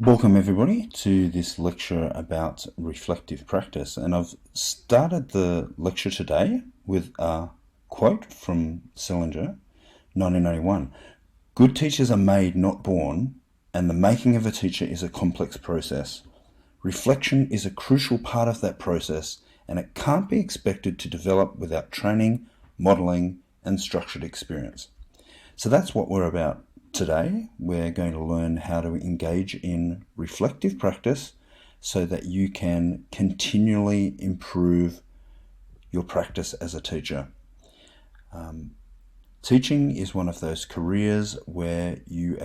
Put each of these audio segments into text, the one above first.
Welcome everybody to this lecture about reflective practice, and I've started the lecture today with a quote from Salinger, 1991. Good teachers are made, not born, and the making of a teacher is a complex process. Reflection is a crucial part of that process, and it can't be expected to develop without training, modelling, and structured experience. So that's what we're about today. We're going to learn how to engage in reflective practice so that you can continually improve your practice as a teacher. Teaching is one of those careers where you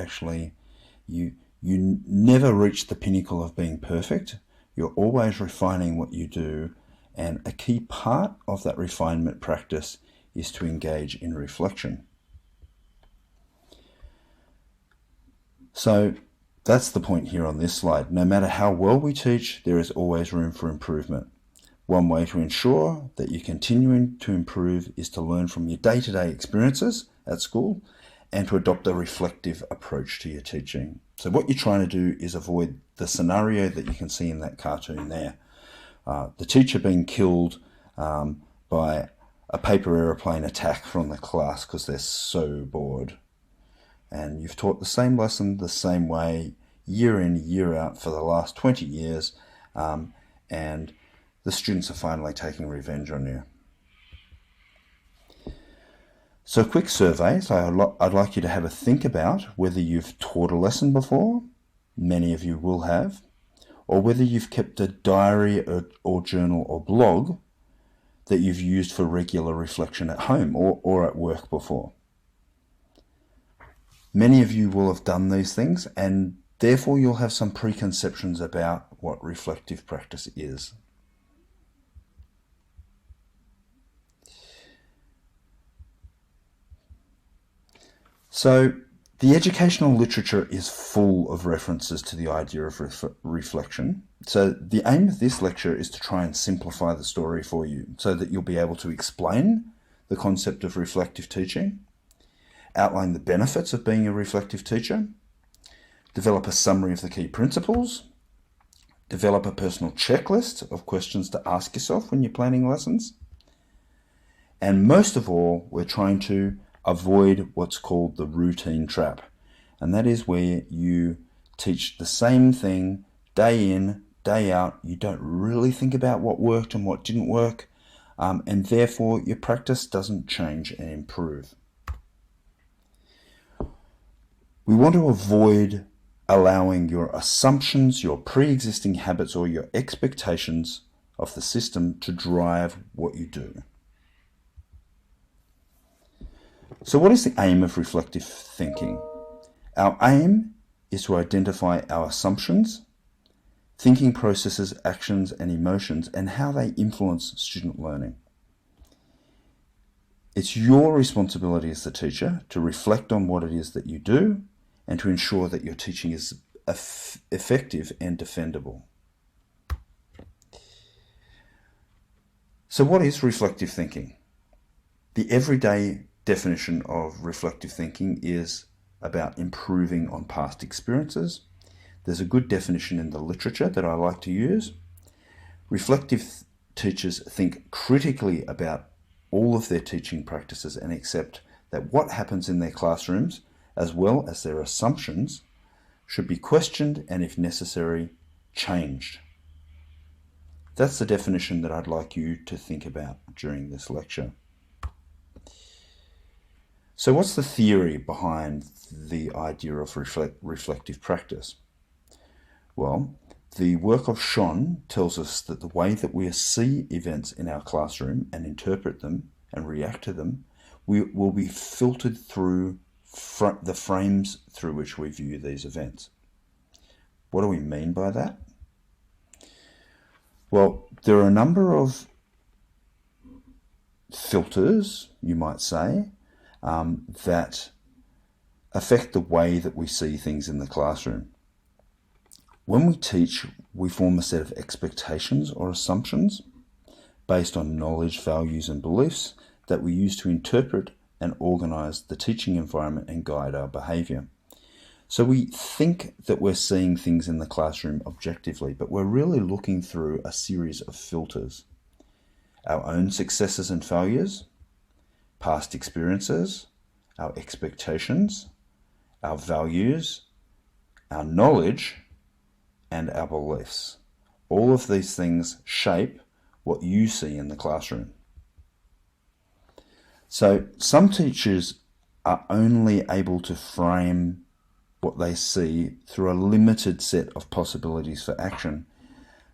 never reach the pinnacle of being perfect. You're always refining what you do, and a key part of that refinement practice is to engage in reflection. So that's the point here on this slide. No matter how well we teach, there is always room for improvement. One way to ensure that you're continuing to improve is to learn from your day-to-day experiences at school and to adopt a reflective approach to your teaching. So what you're trying to do is avoid the scenario that you can see in that cartoon there. The teacher being killed by a paper aeroplane attack from the class because they're so bored. And you've taught the same lesson the same way year in, year out for the last 20 years, and the students are finally taking revenge on you. So a quick survey. So I'd like you to have a think about whether you've taught a lesson before, many of you will have, or whether you've kept a diary or journal or blog that you've used for regular reflection at home or at work before. Many of you will have done these things, and therefore you'll have some preconceptions about what reflective practice is. So the educational literature is full of references to the idea of reflection. So the aim of this lecture is to try and simplify the story for you so that you'll be able to explain the concept of reflective teaching, outline the benefits of being a reflective teacher, develop a summary of the key principles, develop a personal checklist of questions to ask yourself when you're planning lessons, and most of all, we're trying to avoid what's called the routine trap, and that is where you teach the same thing day in, day out. You don't really think about what worked and what didn't work, and therefore your practice doesn't change and improve. We want to avoid allowing your assumptions, your pre-existing habits, or your expectations of the system to drive what you do. So what is the aim of reflective thinking? Our aim is to identify our assumptions, thinking processes, actions, and emotions, and how they influence student learning. It's your responsibility as the teacher to reflect on what it is that you do and to ensure that your teaching is effective and defendable. So what is reflective thinking? The everyday definition of reflective thinking is about improving on past experiences. There's a good definition in the literature that I like to use. Reflective teachers think critically about all of their teaching practices and accept that what happens in their classrooms, as well as their assumptions, should be questioned and, if necessary, changed. That's the definition that I'd like you to think about during this lecture. So what's the theory behind the idea of reflective practice? Well, the work of Schon tells us that the way that we see events in our classroom and interpret them and react to them will be filtered through the frames through which we view these events. What do we mean by that? Well, there are a number of filters, you might say, that affect the way that we see things in the classroom. When we teach, we form a set of expectations or assumptions based on knowledge, values, and beliefs that we use to interpret and organize the teaching environment and guide our behavior. So we think that we're seeing things in the classroom objectively, but we're really looking through a series of filters. Our own successes and failures, past experiences, our expectations, our values, our knowledge, and our beliefs. All of these things shape what you see in the classroom. So some teachers are only able to frame what they see through a limited set of possibilities for action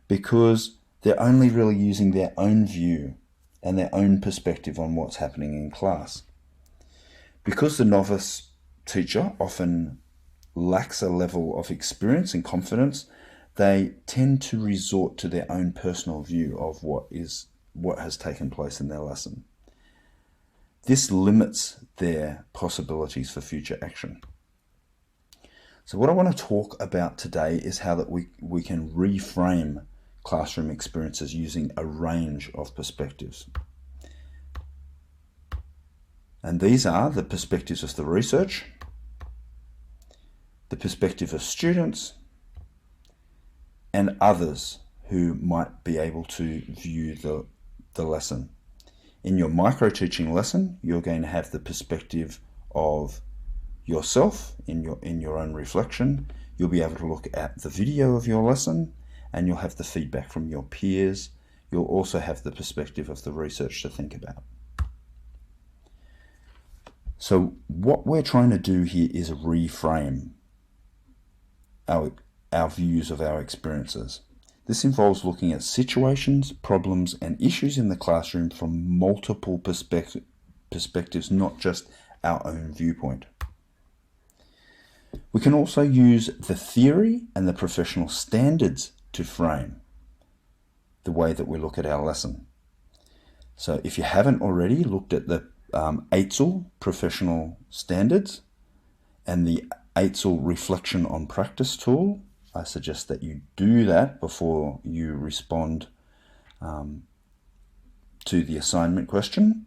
because they're only really using their own view and their own perspective on what's happening in class. Because the novice teacher often lacks a level of experience and confidence, they tend to resort to their own personal view of what has taken place in their lesson. This limits their possibilities for future action. So what I want to talk about today is how that we can reframe classroom experiences using a range of perspectives. And these are the perspectives of the research, the perspective of students, and others who might be able to view the lesson. In your micro-teaching lesson, you're going to have the perspective of yourself in your own reflection. You'll be able to look at the video of your lesson and you'll have the feedback from your peers. You'll also have the perspective of the research to think about. So what we're trying to do here is reframe our views of our experiences. This involves looking at situations, problems, and issues in the classroom from multiple perspectives, not just our own viewpoint. We can also use the theory and the professional standards to frame the way that we look at our lesson. So if you haven't already looked at the AITSL professional standards and the AITSL reflection on practice tool, I suggest that you do that before you respond to the assignment question,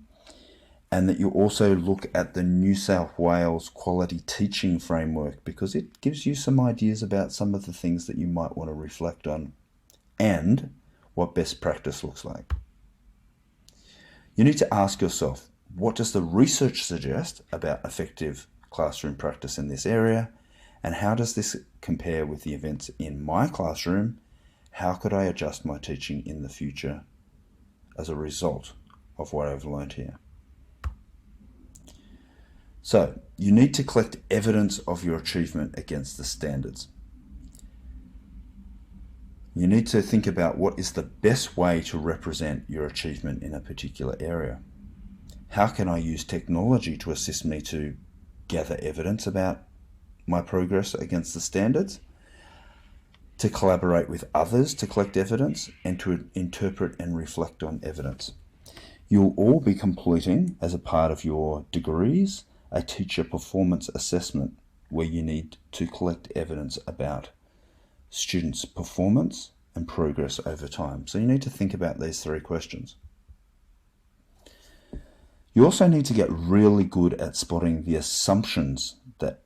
and that you also look at the New South Wales Quality Teaching Framework because it gives you some ideas about some of the things that you might want to reflect on and what best practice looks like. You need to ask yourself, what does the research suggest about effective classroom practice in this area? And how does this compare with the events in my classroom? How could I adjust my teaching in the future as a result of what I've learned here? So you need to collect evidence of your achievement against the standards. You need to think about what is the best way to represent your achievement in a particular area. How can I use technology to assist me to gather evidence about my progress against the standards, to collaborate with others to collect evidence, and to interpret and reflect on evidence? You'll all be completing, as a part of your degrees, a teacher performance assessment where you need to collect evidence about students' performance and progress over time. So you need to think about these three questions. You also need to get really good at spotting the assumptions that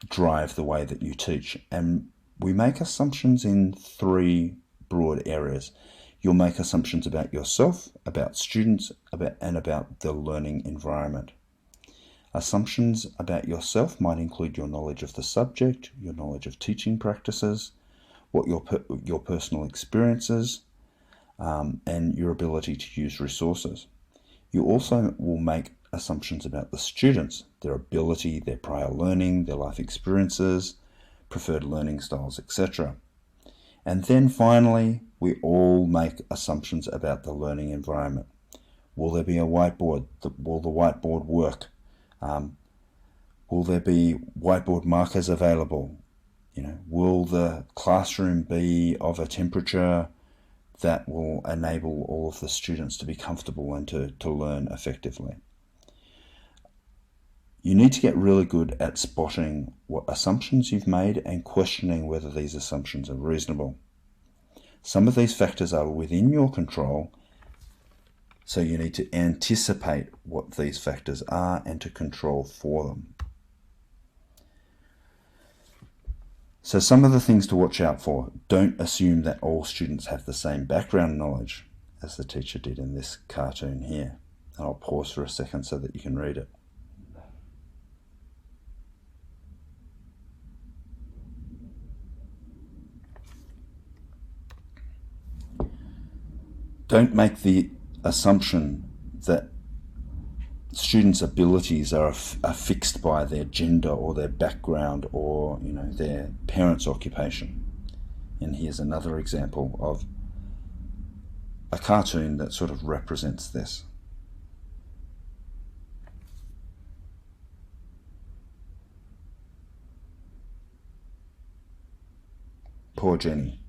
drive the way that you teach. And we make assumptions in three broad areas. You'll make assumptions about yourself, about students, and about the learning environment. Assumptions about yourself might include your knowledge of the subject, your knowledge of teaching practices, what your personal experiences, and your ability to use resources. You also will make assumptions about the students, their ability, their prior learning, their life experiences, preferred learning styles, etc. And then finally, we all make assumptions about the learning environment. Will there be a whiteboard? Will the whiteboard work? Will there be whiteboard markers available? Will the classroom be of a temperature that will enable all of the students to be comfortable and to learn effectively? You need to get really good at spotting what assumptions you've made and questioning whether these assumptions are reasonable. Some of these factors are within your control, so you need to anticipate what these factors are and to control for them. So some of the things to watch out for: don't assume that all students have the same background knowledge as the teacher did in this cartoon here. And I'll pause for a second so that you can read it. Don't make the assumption that students' abilities are fixed by their gender or their background or their parents' occupation. And here's another example of a cartoon that sort of represents this. Poor Jenny.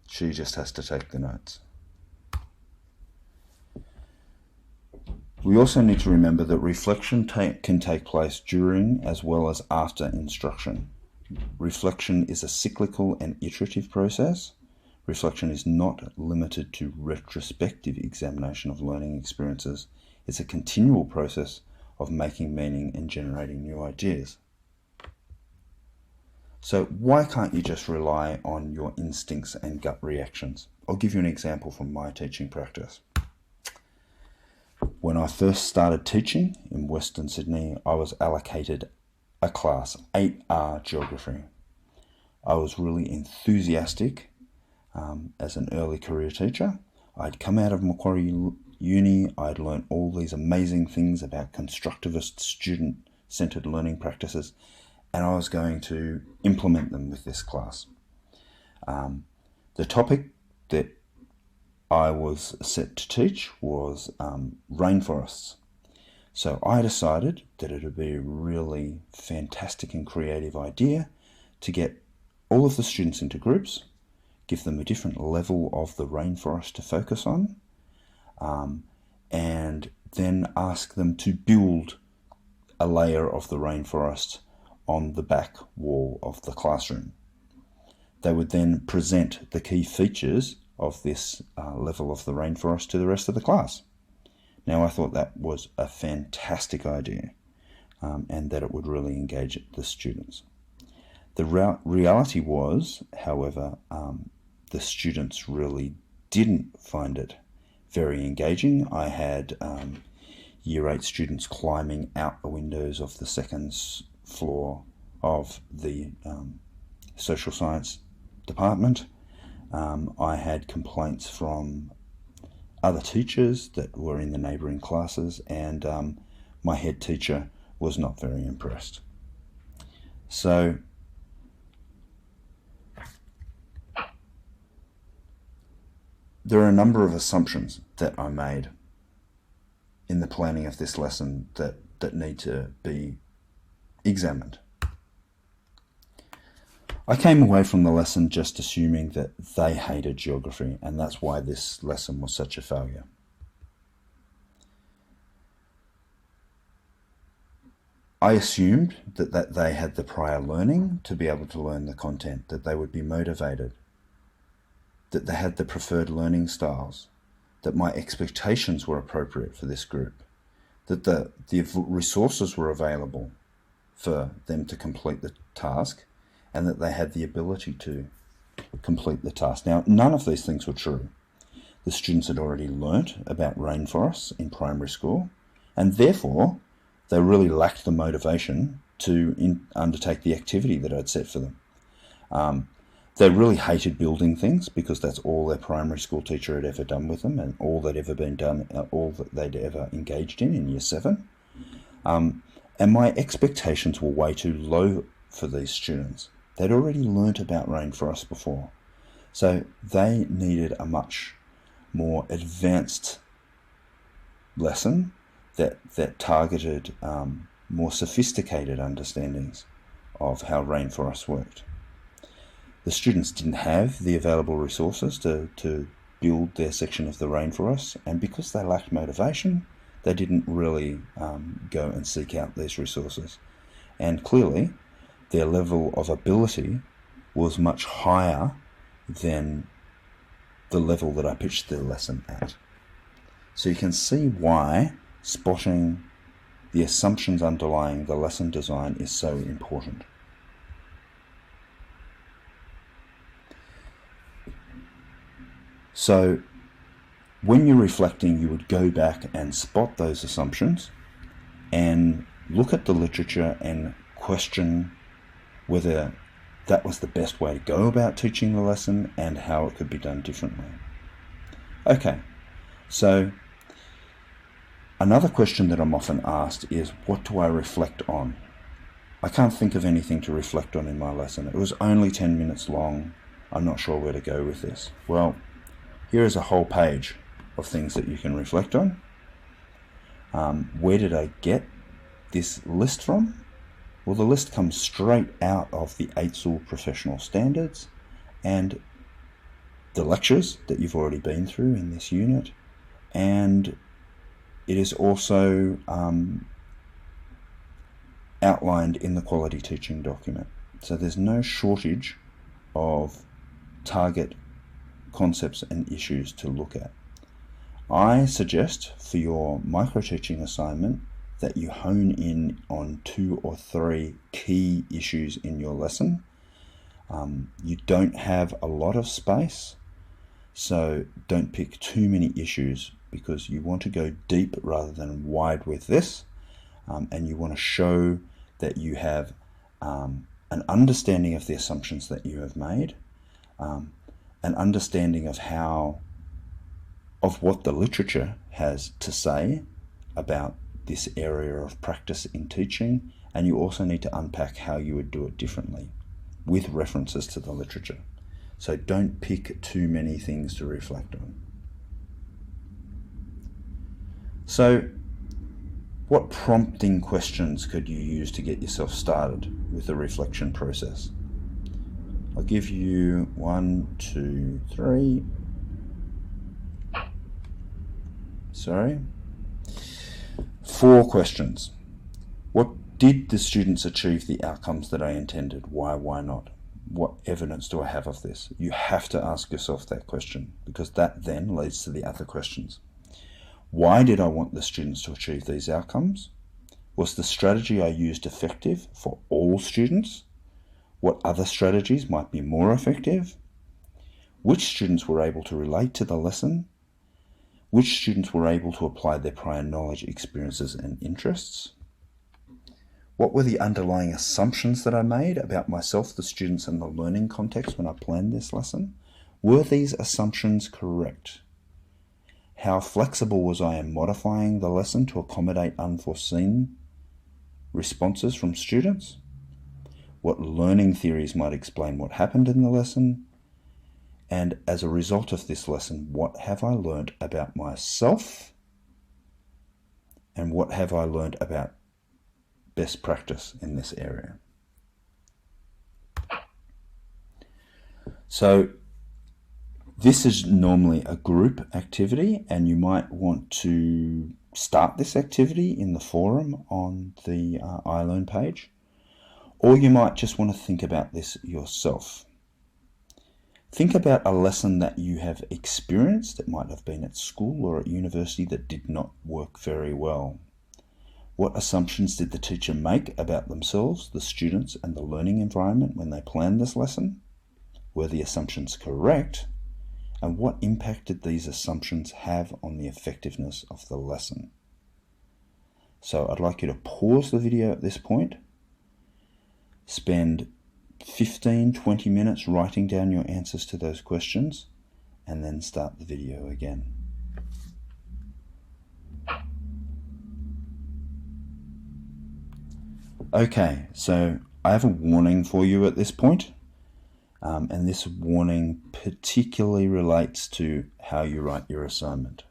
She just has to take the notes. We also need to remember that reflection can take place during as well as after instruction. Reflection is a cyclical and iterative process. Reflection is not limited to retrospective examination of learning experiences. It's a continual process of making meaning and generating new ideas. So why can't you just rely on your instincts and gut reactions? I'll give you an example from my teaching practice. When I first started teaching in Western Sydney, I was allocated a class, 8R Geography. I was really enthusiastic as an early career teacher. I'd come out of Macquarie Uni, I'd learned all these amazing things about constructivist student-centered learning practices, and I was going to implement them with this class. The topic that I was set to teach was rainforests. So I decided that it would be a really fantastic and creative idea to get all of the students into groups, give them a different level of the rainforest to focus on, and then ask them to build a layer of the rainforest on the back wall of the classroom. They would then present the key features of this level of the rainforest to the rest of the class. Now, I thought that was a fantastic idea and that it would really engage the students. The reality was, however, the students really didn't find it very engaging. I had Year 8 students climbing out the windows of the second floor of the social science department. I had complaints from other teachers that were in the neighbouring classes, and my head teacher was not very impressed. So there are a number of assumptions that I made in the planning of this lesson that need to be examined. I came away from the lesson just assuming that they hated geography, and that's why this lesson was such a failure. I assumed that they had the prior learning to be able to learn the content, that they would be motivated, that they had the preferred learning styles, that my expectations were appropriate for this group, that the resources were available for them to complete the task, and that they had the ability to complete the task. Now, none of these things were true. The students had already learnt about rainforests in primary school, and therefore they really lacked the motivation to undertake the activity that I'd set for them. They really hated building things because that's all their primary school teacher had ever done with them, and all that they'd ever engaged in Year 7. And my expectations were way too low for these students. They'd already learnt about rainforests before, so they needed a much more advanced lesson that targeted more sophisticated understandings of how rainforests worked. The students didn't have the available resources to build their section of the rainforest, and because they lacked motivation, they didn't really go and seek out these resources. And clearly, their level of ability was much higher than the level that I pitched the lesson at. So you can see why spotting the assumptions underlying the lesson design is so important. So when you're reflecting, you would go back and spot those assumptions and look at the literature and question whether that was the best way to go about teaching the lesson and how it could be done differently. Okay, so another question that I'm often asked is, what do I reflect on? I can't think of anything to reflect on in my lesson. It was only 10 minutes long. I'm not sure where to go with this. Well, here is a whole page of things that you can reflect on. Where did I get this list from? Well, the list comes straight out of the AITSL professional standards and the lectures that you've already been through in this unit, and it is also outlined in the quality teaching document. So there's no shortage of target concepts and issues to look at. I suggest for your micro-teaching assignment that you hone in on 2 or 3 key issues in your lesson. You don't have a lot of space, so don't pick too many issues, because you want to go deep rather than wide with this, and you want to show that you have an understanding of the assumptions that you have made, an understanding of what the literature has to say about this area of practice in teaching, and you also need to unpack how you would do it differently with references to the literature. So don't pick too many things to reflect on. So what prompting questions could you use to get yourself started with the reflection process? I'll give you 1, 2, 3. Sorry. 4 questions. What did the students achieve the outcomes that I intended? Why not? What evidence do I have of this? You have to ask yourself that question, because that then leads to the other questions. Why did I want the students to achieve these outcomes? Was the strategy I used effective for all students? What other strategies might be more effective? Which students were able to relate to the lesson? Which students were able to apply their prior knowledge, experiences, and interests? What were the underlying assumptions that I made about myself, the students, and the learning context when I planned this lesson? Were these assumptions correct? How flexible was I in modifying the lesson to accommodate unforeseen responses from students? What learning theories might explain what happened in the lesson? And as a result of this lesson, what have I learned about myself? And what have I learned about best practice in this area? So this is normally a group activity, and you might want to start this activity in the forum on the iLearn page, or you might just want to think about this yourself. Think about a lesson that you have experienced. It might have been at school or at university that did not work very well. What assumptions did the teacher make about themselves, the students, and the learning environment when they planned this lesson? Were the assumptions correct? And what impact did these assumptions have on the effectiveness of the lesson? So I'd like you to pause the video at this point, spend 15-20 minutes writing down your answers to those questions, and then start the video again. Okay, so I have a warning for you at this point, and this warning particularly relates to how you write your assignment.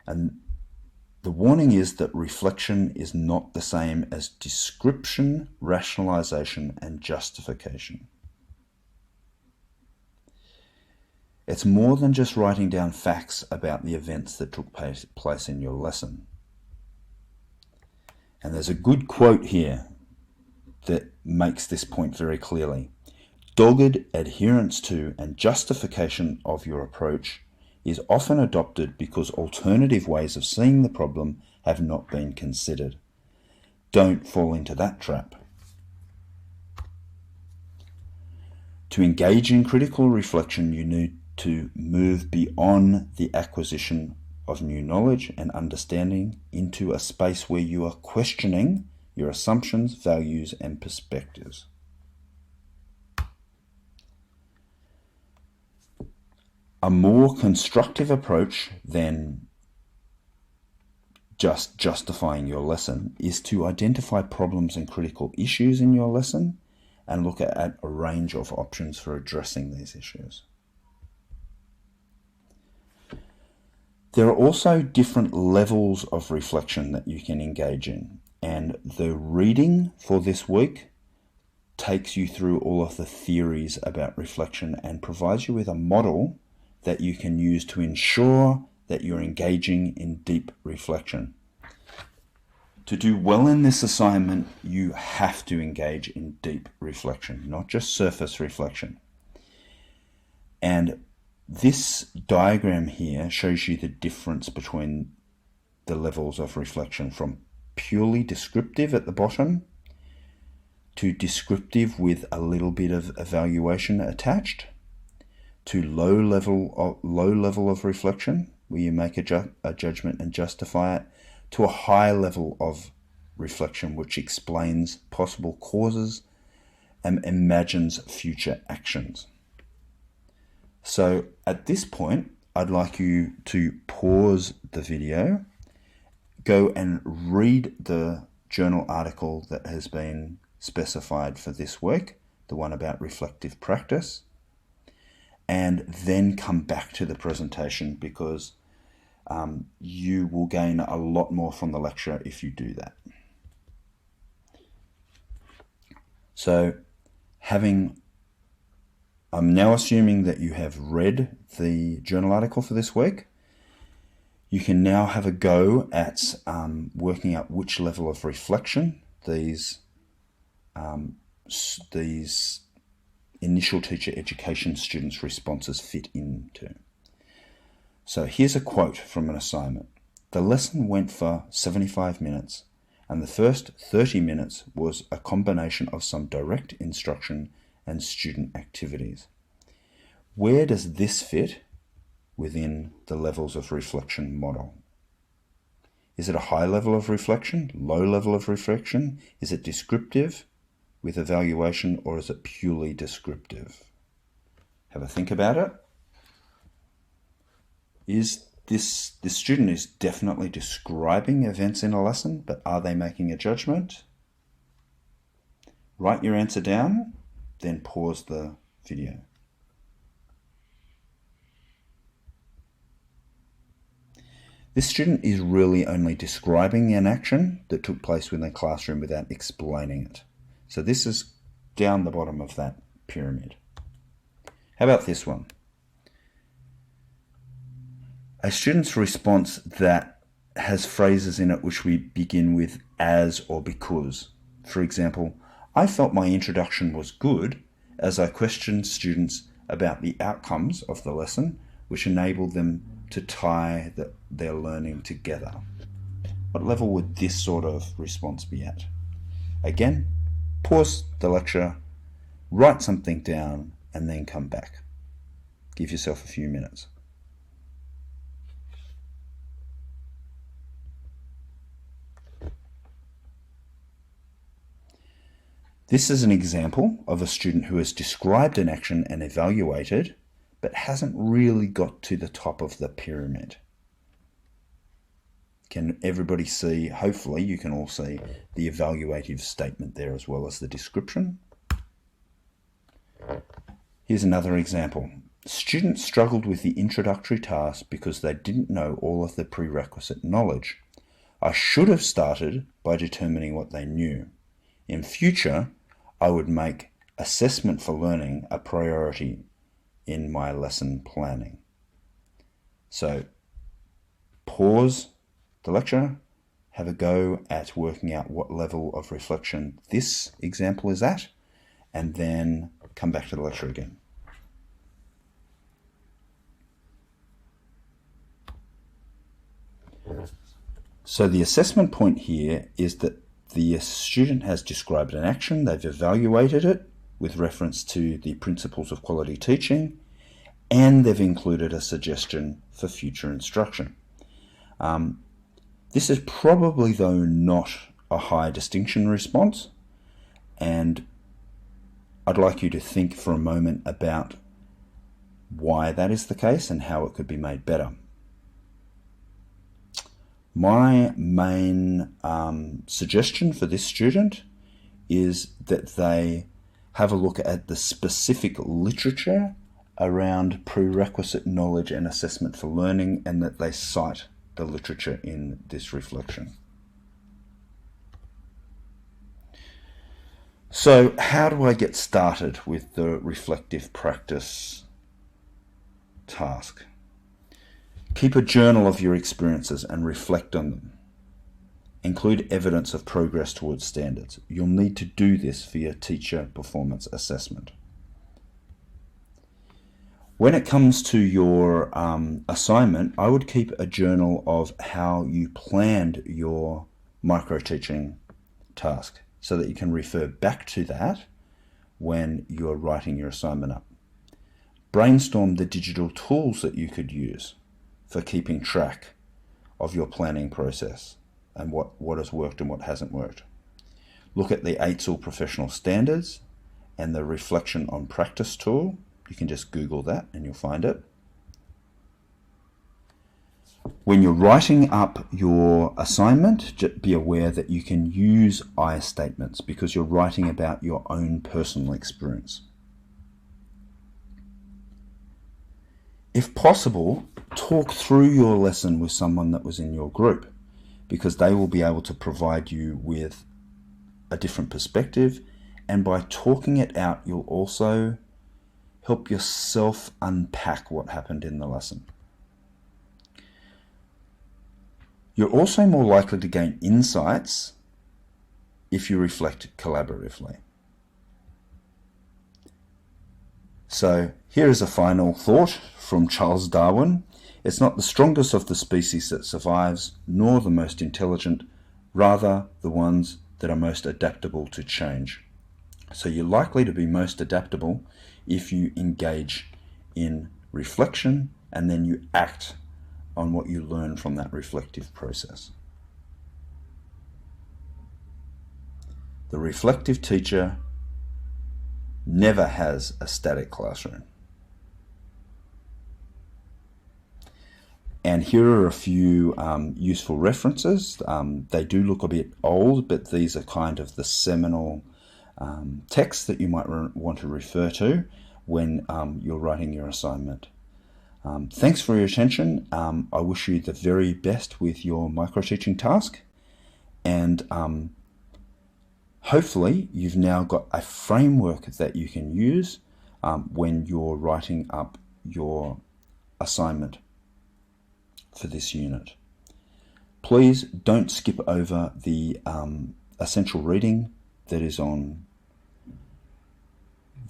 And the warning is that reflection is not the same as description, rationalization, and justification. It's more than just writing down facts about the events that took place in your lesson. And there's a good quote here that makes this point very clearly. Dogged adherence to and justification of your approach is often adopted because alternative ways of seeing the problem have not been considered. Don't fall into that trap. To engage in critical reflection, you need to move beyond the acquisition of new knowledge and understanding into a space where you are questioning your assumptions, values, and perspectives. A more constructive approach than just justifying your lesson is to identify problems and critical issues in your lesson and look at a range of options for addressing these issues. There are also different levels of reflection that you can engage in, and the reading for this week takes you through all of the theories about reflection and provides you with a model that you can use to ensure that you're engaging in deep reflection. To do well in this assignment, you have to engage in deep reflection, not just surface reflection. And this diagram here shows you the difference between the levels of reflection, from purely descriptive at the bottom to descriptive with a little bit of evaluation attached, to low level of reflection, where you make a judgment and justify it, to a high level of reflection, which explains possible causes and imagines future actions. So at this point, I'd like you to pause the video, go and read the journal article that has been specified for this week, the one about reflective practice, and then come back to the presentation, because you will gain a lot more from the lecture if you do that. So I'm now assuming that you have read the journal article for this week. You can now have a go at working out which level of reflection these initial teacher education students' responses fit into. So here's a quote from an assignment. The lesson went for 75 minutes, and the first 30 minutes was a combination of some direct instruction and student activities. Where does this fit within the levels of reflection model? Is it a high level of reflection, low level of reflection? Is it descriptive with evaluation, or is it purely descriptive? Have a think about it. This student is definitely describing events in a lesson, but are they making a judgment? Write your answer down, then pause the video. This student is really only describing an action that took place within the classroom without explaining it. So this is down the bottom of that pyramid. How about this one? A student's response that has phrases in it which we begin with as or because. For example, I felt my introduction was good as I questioned students about the outcomes of the lesson, which enabled them to tie their learning together. What level would this sort of response be at? Again, pause the lecture, write something down, and then come back. Give yourself a few minutes. This is an example of a student who has described an action and evaluated, but hasn't really got to the top of the pyramid. Can everybody see? Hopefully you can all see the evaluative statement there as well as the description. Here's another example. Students struggled with the introductory task because they didn't know all of the prerequisite knowledge. I should have started by determining what they knew. In future, I would make assessment for learning a priority in my lesson planning. So pause the lecture, have a go at working out what level of reflection this example is at, and then come back to the lecture again. So the assessment point here is that the student has described an action, they've evaluated it, with reference to the principles of quality teaching, and they've included a suggestion for future instruction. This is probably, though, not a high distinction response, and I'd like you to think for a moment about why that is the case and how it could be made better. My main suggestion for this student is that they have a look at the specific literature around prerequisite knowledge and assessment for learning, and that they cite the literature in this reflection. So how do I get started with the reflective practice task? Keep a journal of your experiences and reflect on them. Include evidence of progress towards standards. You'll need to do this for your teacher performance assessment. When it comes to your assignment, I would keep a journal of how you planned your micro-teaching task so that you can refer back to that when you're writing your assignment up. Brainstorm the digital tools that you could use for keeping track of your planning process and what has worked and what hasn't worked. Look at the AITSL professional standards and the reflection on practice tool. You can just Google that and you'll find it. When you're writing up your assignment, just be aware that you can use I statements because you're writing about your own personal experience. If possible, talk through your lesson with someone that was in your group, because they will be able to provide you with a different perspective, and by talking it out, you'll also help yourself unpack what happened in the lesson. You're also more likely to gain insights if you reflect collaboratively. So here is a final thought from Charles Darwin. It's not the strongest of the species that survives, nor the most intelligent, rather the ones that are most adaptable to change. So you're likely to be most adaptable if you engage in reflection and then you act on what you learn from that reflective process. The reflective teacher never has a static classroom. And here are a few useful references. They do look a bit old, but these are kind of the seminal texts that you might want to refer to when you're writing your assignment. Thanks for your attention. I wish you the very best with your micro-teaching task, and hopefully you've now got a framework that you can use when you're writing up your assignment for this unit. Please don't skip over the essential reading that is on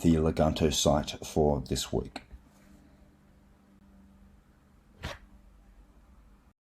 the Leganto site for this week.